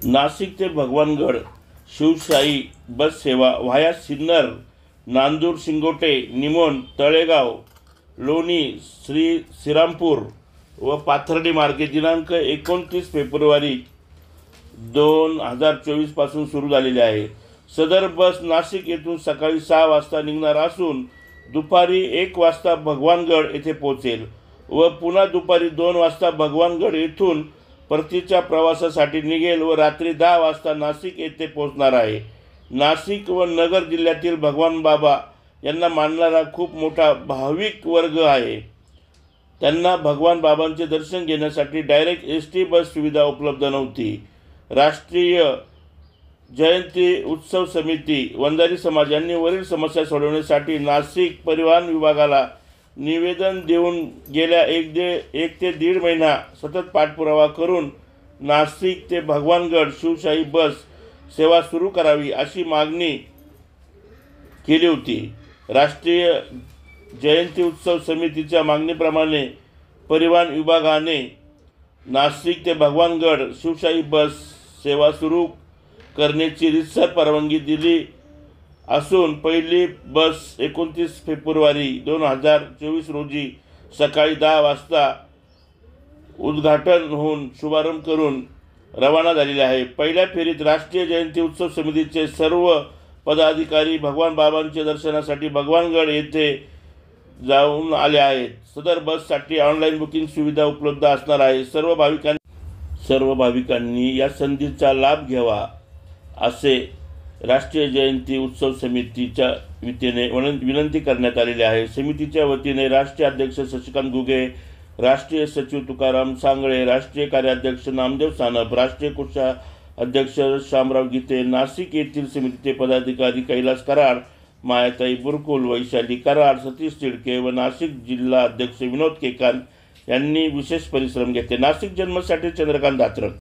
नाशिक ते भगवानगड शिवशाही बस सेवा व्हाया सिन्नर, नांदूर, शिंगोटे, निमोण, तळेगाव, लोणी, श्रीरामपूर व पाथर्डी मार्गे दिनांक 29 फेब्रुवारी 2024 पासून सुरू झालेली आहे। सदर बस नाशिक येथून सकाळी 6 वाजता निघणार असून दुपारी 1 वाजता भगवानगड येथे पोहोचेल व पुन्हा दुपारी 2 वाजता भगवानगड येथून परतीच्या प्रवासासाठी निघेल व रात्री 10 वाजता नाशिक येथे पोहोचणार आहे। नाशिक व नगर जिल्ह्यातील भगवान बाबा यांना मानणारा खूप मोठा भाविक वर्ग आहे। त्यांना भगवान बाबांचे दर्शन घेण्यासाठी डायरेक्ट एसटी बस सुविधा उपलब्ध नव्हती। राष्ट्रीय जयंती उत्सव समिती वंजारी समाज यांनी वरील समस्या सोडवण्यासाठी नाशिक परिवहन विभागाला निवेदन देऊन गेल्या 1 ते 1.5 महिना सतत पाठपुरावा करून नाशिक ते भगवानगड शिवशाही बस सेवा सुरू करावी अशी मागणी केली होती। राष्ट्रीय जयंती उत्सव समितीच्या मागणीप्रमाणे परिवहन विभागाने नाशिक ते भगवानगड शिवशाही बस सेवा सुरू करण्याची रीतसर परवानगी दिली असून पहिली बस 29 फेब्रुवारी 2024 रोजी सकाळी 10 वाजता उद्घाटन होऊन शुभारंभ करून रवाना झालेली आहे। पहिल्या फेरीत राष्ट्रीय जयंती उत्सव समितीचे सर्व पदाधिकारी भगवान बाबांच्या दर्शनासाठी भगवानगड येथे जाऊन आले आहेत। सदर बससाठी ऑनलाईन बुकिंग सुविधा उपलब्ध असणार आहे। सर्व भाविकांनी या संधीचा लाभ घ्यावा असे राष्ट्रीय जयंती उत्सव समितीच्या वतीने विनंती करण्यात आलेली आहे। समितीच्या वतीने राष्ट्रीय अध्यक्ष शशिकांत घुगे, राष्ट्रीय सचिव तुकाराम सांगळे, राष्ट्रीय कार्याध्यक्ष नामदेव सानप, राष्ट्रीय कोषाध्यक्ष शामराव गीते, नाशिक येथील समितीचे पदाधिकारी कैलास कराड, मायाताई बुरकुल, वैशाली कराड, सतीश तिडके व नाशिक जिल्हा अध्यक्ष विनोद केकान यांनी विशेष परिश्रम घेतले। नाशिक जन्मसाठी चंद्रकांत दात्रक।